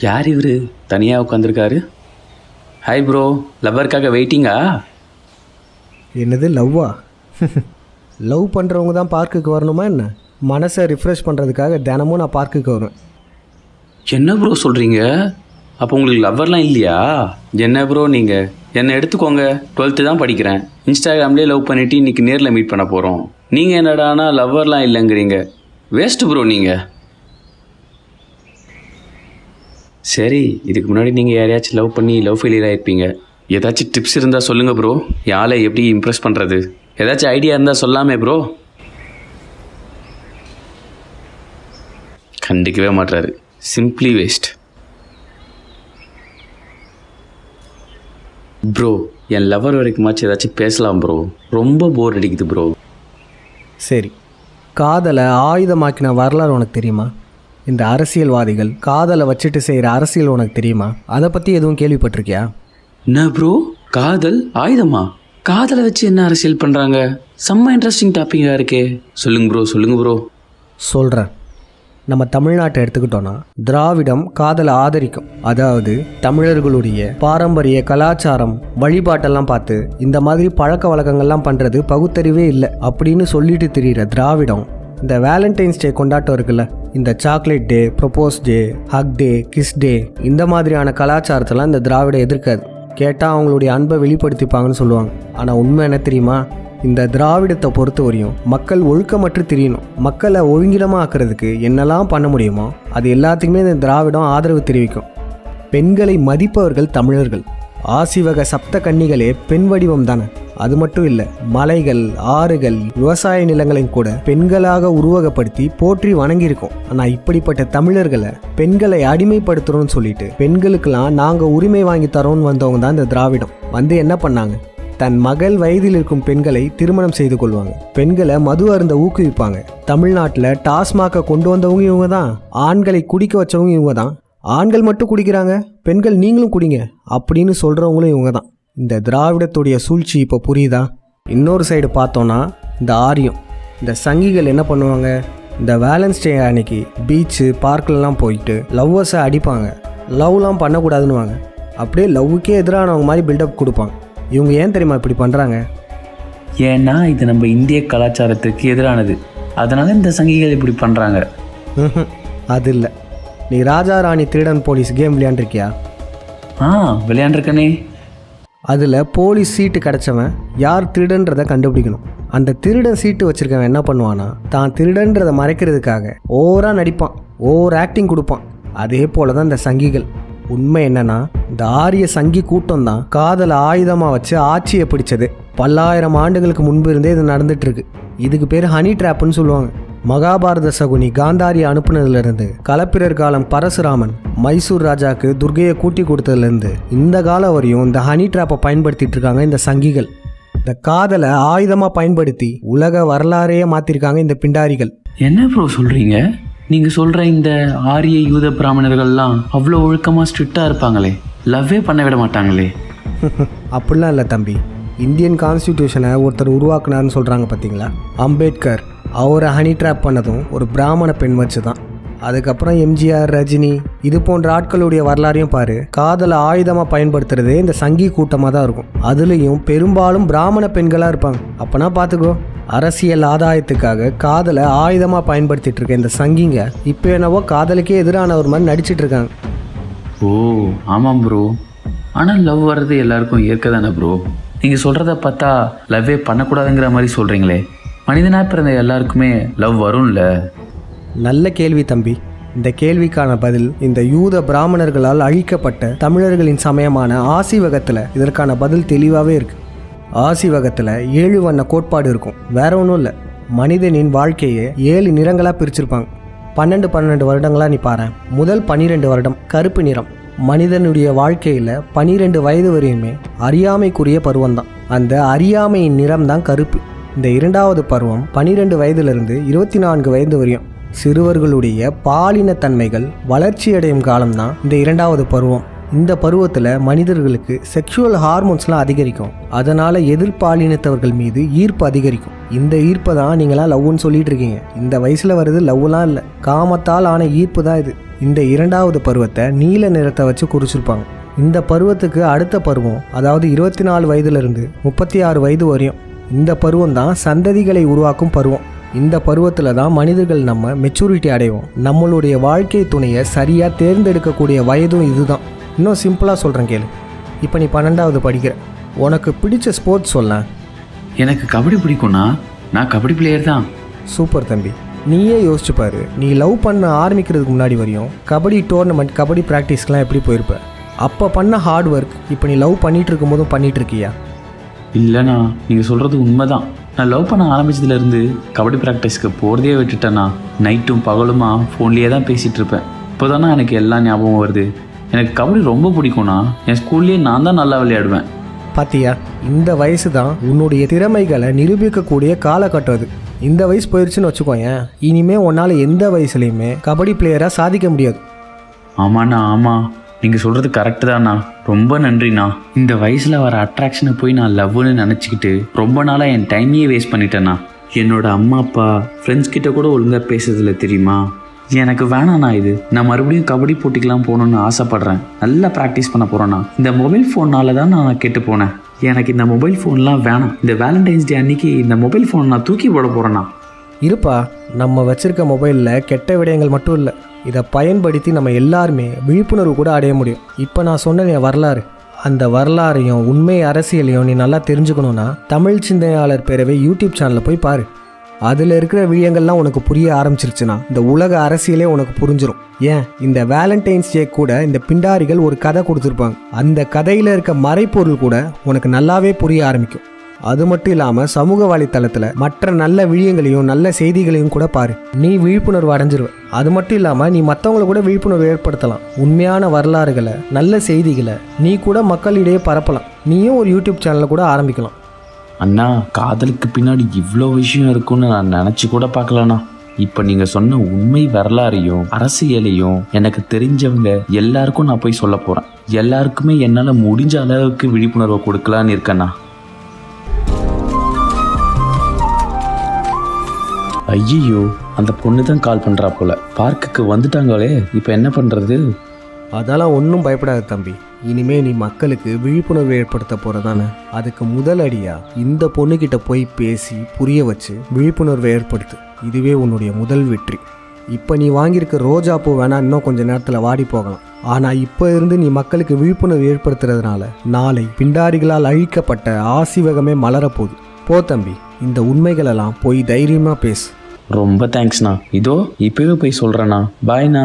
யார் இவர் தனியாக உட்காந்துருக்காரு? ஹாய் ப்ரோ, லவ்வருக்காக வெயிட்டிங்கா? என்னது லவ்வா? லவ் பண்ணுறவங்க தான் பார்க்குக்கு வரணுமா என்ன? மனசை ரிஃப்ரெஷ் பண்ணுறதுக்காக தினமும் நான் பார்க்குக்கு வருவேன். என்ன ப்ரோ சொல்கிறீங்க? அப்போ உங்களுக்கு லவ்வர்லாம் இல்லையா? என்ன ப்ரோ நீங்கள் என்னை எடுத்துக்கோங்க, 12th தான் படிக்கிறேன். இன்ஸ்டாகிராம்லேயே லவ் பண்ணிவிட்டு இன்றைக்கி நேரில் மீட் பண்ண போகிறோம். நீங்கள் என்னடானா லவ்வர்லாம் இல்லைங்கிறீங்க. வேஸ்ட்டு ப்ரோ நீங்கள். சரி, இதுக்கு முன்னாடி நீங்கள் யாரையாச்சும் லவ் பண்ணி லவ் ஃபெயிலியர் ஆகிருப்பீங்க. ஏதாச்சும் டிப்ஸ் இருந்தால் சொல்லுங்கள் ப்ரோ. யாரை எப்படி இம்ப்ரெஸ் பண்ணுறது? ஏதாச்சும் ஐடியா இருந்தால் சொல்லாமே ப்ரோ. கண்டிக்கவே மாட்டுறாரு. Simply waste. ப்ரோ, என் லவர் வரைக்குமாச்சும் ஏதாச்சும் பேசலாம் ப்ரோ. ரொம்ப போர் அடிக்குது ப்ரோ. சரி, காதலை ஆயுதமாக்கின வரலாறு உனக்கு தெரியுமா? இந்த அரசியல்வாதிகள் காதலை வச்சுட்டு செய்கிற அரசியல் உனக்கு தெரியுமா? அதை பற்றி எதுவும் கேள்விப்பட்டிருக்கியா? என்ன ப்ரோ, காதல் ஆயுதமா? காதலை வச்சு என்ன அரசியல் பண்ணுறாங்க? செம்ம இன்ட்ரெஸ்டிங் டாப்பிக்காக இருக்கே. சொல்லுங்க ப்ரோ. சொல்கிறேன். நம்ம தமிழ்நாட்டை எடுத்துக்கிட்டோன்னா திராவிடம் காதலை ஆதரிக்கும். அதாவது தமிழர்களுடைய பாரம்பரிய கலாச்சாரம் வழிபாட்டெல்லாம் பார்த்து இந்த மாதிரி பழக்க வழக்கங்கள்லாம் பண்ணுறது பகுத்தறிவே இல்லை அப்படின்னு சொல்லிட்டு திரிகிற திராவிடம் இந்த வேலண்டைன்ஸ் டே கொண்டாட்டம் இருக்குல்ல, இந்த சாக்லேட் டே, ப்ரொப்போஸ் டே, ஹக் டே, கிஸ் டே, இந்த மாதிரியான கலாச்சாரத்தெல்லாம் இந்த திராவிடம் எதிர்க்காது. கேட்டால் அவங்களுடைய அன்பை வெளிப்படுத்திப்பாங்கன்னு சொல்லுவாங்க. ஆனால் உண்மை என்ன தெரியுமா? இந்த திராவிடத்தை பொறுத்த வரையும் மக்கள் ஒழுக்கமற்று திரியணும். மக்களை ஒழுங்கிடமாக ஆக்கிறதுக்கு என்னெல்லாம் பண்ண முடியுமோ அது எல்லாத்துக்குமே இந்த திராவிடம் ஆதரவு தெரிவிக்கும். பெண்களை மதிப்பவர்கள் தமிழர்கள். ஆசிவக சப்த கன்னிகளே பெண் வடிவம் தானே. அது மட்டும் இல்லை, மலைகள், ஆறுகள், விவசாய நிலங்களையும் கூட பெண்களாக உருவகப்படுத்தி போற்றி வணங்கியிருக்கோம். ஆனால் இப்படிப்பட்ட தமிழர்களை பெண்களை அடிமைப்படுத்துகிறோன்னு சொல்லிட்டு பெண்களுக்கெல்லாம் நாங்கள் உரிமை வாங்கி தரோன்னு வந்தவங்க தான் இந்த திராவிடம். வந்து என்ன பண்ணாங்க? தன் மகள் வயதில் இருக்கும் பெண்களை திருமணம் செய்து கொள்வாங்க. பெண்களை மது அருந்த ஊக்குவிப்பாங்க. தமிழ்நாட்டில் டாஸ்மாக கொண்டு வந்தவங்க இவங்க தான். ஆண்களை குடிக்க வச்சவங்க இவங்க தான். ஆண்கள் மட்டும் குடிக்கிறாங்க, பெண்கள் நீங்களும் குடிங்க அப்படின்னு சொல்கிறவங்களும் இவங்க தான். இந்த திராவிடத்துடைய சூழ்ச்சி இப்போ புரியுதா? இன்னொரு சைடு பார்த்தோன்னா இந்த ஆரியம், இந்த சங்கிகள் என்ன பண்ணுவாங்க? இந்த வேலன்ஸ் டே அன்னைக்கு பீச்சு பார்க்கெலாம் போயிட்டு லவ்வர்ஸை அடிப்பாங்க. லவ்லாம் பண்ணக்கூடாதுன்னுவாங்க. அப்படியே லவ்வுக்கே எதிரானவங்க மாதிரி பில்டப் கொடுப்பாங்க. இவங்க ஏன் தெரியுமா இப்படி பண்ணுறாங்க? ஏன்னா இது நம்ம இந்திய கலாச்சாரத்துக்கு எதிரானது. அதனால இந்த சங்கிகள் இப்படி பண்ணுறாங்க. அது இல்லை. நீ ராஜா ராணி திருடன் போலீஸ் கேம் விளையாண்டுருக்கியா? விளையாண்டுருக்கனே. அதில் போலீஸ் சீட்டு கிடச்சவன் யார் திருடன்றதை கண்டுபிடிக்கணும். அந்த திருடன் சீட்டு வச்சுருக்கவன் என்ன பண்ணுவான்னா, தான் திருடன்றதை மறைக்கிறதுக்காக ஓவராக நடிப்பான், ஓவர் ஆக்டிங் கொடுப்பான். அதே போல தான் இந்த சங்கிகள். உண்மை என்னன்னா, இந்த ஆரிய சங்கி கூட்டம் தான் காதலை ஆயுதமாக வச்சு ஆட்சியை பிடிச்சது. பல்லாயிரம் ஆண்டுகளுக்கு முன்பு இருந்தே இது நடந்துட்டு இருக்கு. இதுக்கு பேர் ஹனி ட்ராப்னு சொல்லுவாங்க. மகாபாரத சகுனி காந்தாரி அனுப்புனதுலேருந்து, களப்பிரர் காலம் பரசுராமன் மைசூர் ராஜாக்கு துர்கையை கூட்டி கொடுத்ததுலேருந்து இந்த காலம் வரையும் இந்த ஹனி ட்ராப்பை பயன்படுத்திட்டு இருக்காங்க இந்த சங்கிகள். இந்த காதலை ஆயுதமாக பயன்படுத்தி உலக வரலாறையே மாற்றிருக்காங்க இந்த பிண்டாரிகள். என்ன ப்ரோ சொல்கிறீங்க? நீங்கள் சொல்கிற இந்த ஆரிய யூத பிராமணர்கள்லாம் அவ்வளோ ஒழுக்கமாக ஸ்ட்ரிக்டாக இருப்பாங்களே, லவ்வே பண்ண விட மாட்டாங்களே. அப்படிலாம் இல்லை தம்பி. இந்தியன் கான்ஸ்டியூஷனை ஒருத்தர் உருவாக்குனார்னு சொல்கிறாங்க பார்த்தீங்களா, அம்பேத்கர். அவரை ஹனி ட்ராப் பண்ணதும் ஒரு பிராமண பெண் வச்சு தான். அதுக்கப்புறம் எம்ஜிஆர், ரஜினி, இது போன்ற ஆட்களுடைய வரலாறையும் பாரு. காதலை ஆயுதமாக பயன்படுத்துறதே இந்த சங்கி கூட்டமாக தான் இருக்கும். அதுலேயும் பெரும்பாலும் பிராமண பெண்களாக இருப்பாங்க. அப்போனா பார்த்துக்கோ, அரசியல் ஆதாயத்துக்காக காதலை ஆயுதமாக பயன்படுத்திட்டு இருக்க இந்த சங்கிங்க இப்போ என்னவோ காதலுக்கே எதிரான ஒரு மாதிரி நடிச்சிட்டு இருக்காங்க. ஓ ஆமாம் ப்ரோ. ஆனால் லவ் வர்றது எல்லாருக்கும் ஏற்க தானே ப்ரோ? நீங்கள் சொல்கிறத பார்த்தா லவ்வே பண்ணக்கூடாதுங்கிற மாதிரி சொல்கிறீங்களே. மனிதனாக பிறந்த எல்லாருக்குமே லவ் வரும்ல? நல்ல கேள்வி தம்பி. இந்த கேள்விக்கான பதில் இந்த யூத பிராமணர்களால் அழிக்கப்பட்ட தமிழர்களின் சமயமான ஆசிவகத்தில் இதற்கான பதில் தெளிவாகவே இருக்குது. ஆசிவகத்தில் 7 வண்ண கோட்பாடு இருக்கும். வேற ஒன்றும் இல்லை, மனிதனின் வாழ்க்கையை 7 நிறங்களாக பிரிச்சிருப்பாங்க. 12 வருடங்களாக நீ பாரு. முதல் 12 வருடம் கருப்பு நிறம். மனிதனுடைய வாழ்க்கையில் 12 வயது வரையுமே அறியாமைக்குரிய பருவம்தான். அந்த அறியாமையின் நிறம் தான் கருப்பு. இந்த 2வது பருவம் 12 வயதிலிருந்து 24 வயது வரையும். சிறுவர்களுடைய பாலின தன்மைகள் வளர்ச்சியடையும் காலம்தான் இந்த 2வது பருவம். இந்த பருவத்தில் மனிதர்களுக்கு செக்ஷுவல் ஹார்மோன்ஸ்லாம் அதிகரிக்கும். அதனால் எதிர்பாலினத்தவர்கள் மீது ஈர்ப்பு அதிகரிக்கும். இந்த ஈர்ப்பை தான் நீங்களாம் லவ்னு சொல்லிட்டு இருக்கீங்க. இந்த வயசில் வருது லவ்லாம் இல்லை, காமத்தால் ஆன ஈர்ப்பு தான் இது. இந்த 2வது பருவத்தை நீல நிறத்தை வச்சு குறிச்சிருப்பாங்க. இந்த பருவத்துக்கு அடுத்த பருவம், அதாவது 24 வயதுலேருந்து 36 வயது வரையும், இந்த பருவம் தான் சந்ததிகளை உருவாக்கும் பருவம். இந்த பருவத்தில் தான் மனிதர்கள் நம்ம மெச்சூரிட்டி அடைவோம். நம்மளுடைய வாழ்க்கை துணையை சரியாக தேர்ந்தெடுக்கக்கூடிய வயதும் இதுதான். இன்னும் சிம்பிளாக சொல்கிறேன் கேளு. இப்போ நீ 12வது படிக்கிற. உனக்கு பிடிச்ச ஸ்போர்ட்ஸ் சொல்ல. எனக்கு கபடி பிடிக்கும்ண்ணா, நான் கபடி பிளேயர் தான். சூப்பர் தம்பி. நீயே யோசிச்சு பாரு, நீ லவ் பண்ண ஆரம்பிக்கிறதுக்கு முன்னாடி வரையும் கபடி டோர்னமெண்ட், கபடி ப்ராக்டிஸ்க்கெலாம் எப்படி போயிருப்ப? அப்போ பண்ண ஹார்ட் ஒர்க் இப்போ நீ லவ் பண்ணிகிட்டு இருக்கும்போதும் பண்ணிகிட்டு இருக்கியா? இல்லைண்ணா, நீங்கள் சொல்கிறது உண்மைதான். நான் லவ் பண்ண ஆரம்பிச்சதுலேருந்து கபடி ப்ராக்டிஸ்க்கு போகிறதே விட்டுட்டேண்ணா. நைட்டும் பகலுமா ஃபோன்லேயே தான் பேசிகிட்டு இருப்பேன். இப்போ தானே எனக்கு எல்லாம் ஞாபகம் வருது. எனக்கு கபடி ரொம்ப பிடிக்கும்ண்ணா. என் ஸ்கூல்லேயே நான் தான் நல்லா விளையாடுவேன். பாத்தியா, இந்த வயசு தான் உன்னுடைய திறமைகளை நிரூபிக்கக்கூடிய காலகட்டம் அது. இந்த வயசு போயிடுச்சுன்னு வச்சுக்கோயேன், இனிமேல் உன்னால் எந்த வயசுலையுமே கபடி பிளேயராக சாதிக்க முடியாது. ஆமாண்ணா, ஆமாம், நீங்கள் சொல்கிறது கரெக்டு தான்ண்ணா. ரொம்ப நன்றிண்ணா. இந்த வயசில் வர அட்ராக்ஷனை போய் நான் லவ்னு நினச்சிக்கிட்டு ரொம்ப நாளாக என் டைமையே வேஸ்ட் பண்ணிட்டேண்ணா. என்னோட அம்மா அப்பா ஃப்ரெண்ட்ஸ் கிட்ட கூட ஒழுங்காக பேசுறதில்ல தெரியுமா? எனக்கு வேணாண்ணா இது. நான் மறுபடியும் கபடி போட்டிக்கெலாம் போகணுன்னு ஆசைப்பட்றேன். நல்லா ப்ராக்டிஸ் பண்ண போகிறேண்ணா. இந்த மொபைல் ஃபோன்னால தான் நான் கெட்டு போனேன். எனக்கு இந்த மொபைல் ஃபோன்லாம் வேணாம். இந்த வேலண்டைன்ஸ் டே அன்னைக்கு இந்த மொபைல் ஃபோன் நான் தூக்கி போட போகிறேண்ணா. இருப்பா, நம்ம வச்சிருக்க மொபைலில் கெட்ட விடயங்கள் மட்டும் இல்லை, இதை பயன்படுத்தி நம்ம எல்லாருமே விழிப்புணர்வு கூட அடைய முடியும். இப்போ நான் சொன்ன என் வரலாறு, அந்த வரலாறையும் உண்மை அரசியலையும் நீ நல்லா தெரிஞ்சுக்கணுன்னா தமிழ் சிந்தனையாளர் பேரவை யூடியூப் சேனலில் போய் பாரு. அதில் இருக்கிற விஷயங்கள்லாம் உனக்கு புரிய ஆரம்பிச்சிருச்சுன்னா இந்த உலக அரசியலே உனக்கு புரிஞ்சிடும். ஏன், இந்த வேலண்டைன்ஸ் டே கூட இந்த பிண்டாரிகள் ஒரு கதை கொடுத்துருப்பாங்க. அந்த கதையில் இருக்க மறைப்பொருள் கூட உனக்கு நல்லாவே புரிய ஆரம்பிக்கும். அது மட்டும் இல்லாமல் சமூக வலைத்தளத்தில் மற்ற நல்ல விஷயங்களையும் நல்ல செய்திகளையும் கூட பாரு. நீ விழிப்புணர்வு அடைஞ்சிருவ. அது மட்டும் இல்லாமல் நீ மற்றவங்களை கூட விழிப்புணர்வு ஏற்படுத்தலாம். உண்மையான வரலாறுகளை, நல்ல செய்திகளை நீ கூட மக்களிடையே பரப்பலாம். நீயும் ஒரு யூடியூப் சேனலை கூட ஆரம்பிக்கலாம். அண்ணா, காதலுக்கு பின்னாடி இவ்வளோ விஷயம் இருக்குன்னு நான் நினச்சி கூட பார்க்கலண்ணா. இப்போ நீங்கள் சொன்ன உண்மை வரலாறையும் அரசியலையும் எனக்கு தெரிஞ்சவங்க எல்லாருக்கும் நான் போய் சொல்ல போகிறேன். எல்லாருக்குமே என்னால் முடிஞ்ச அளவுக்கு விழிப்புணர்வை கொடுக்கலான்னு இருக்கேண்ணா. ஐயோ, அந்த பொண்ணு தான் கால் பண்ணுறா போல. பார்க்குக்கு வந்துட்டாங்களே, இப்போ என்ன பண்ணுறது? அதெல்லாம் ஒன்றும் பயப்படாது தம்பி. இனிமே நீ மக்களுக்கு விழிப்புணர்வு ஏற்படுத்த போகிறதானே. அதுக்கு முதல் அடியாக இந்த பொண்ணுக்கிட்ட போய் பேசி புரிய வச்சு விழிப்புணர்வை ஏற்படுத்து. இதுவே உன்னுடைய முதல் வெற்றி. இப்போ நீ வாங்கியிருக்க ரோஜா பூ வேணா இன்னும் கொஞ்சம் நேரத்தில் வாடி போகலாம். ஆனால் இப்போ இருந்து நீ மக்களுக்கு விழிப்புணர்வு ஏற்படுத்துறதுனால நாளை பிண்டாரிகளால் அழிக்கப்பட்ட ஆசிவகமே மலரப்போகுது. போ தம்பி, இந்த உண்மைகளெல்லாம் போய் தைரியமாக பேசு. ரொம்ப தேங்க்ஸ்ண்ணா. இதோ இப்போவே போய் சொல்கிறேண்ணா. பாய்ண்ணா.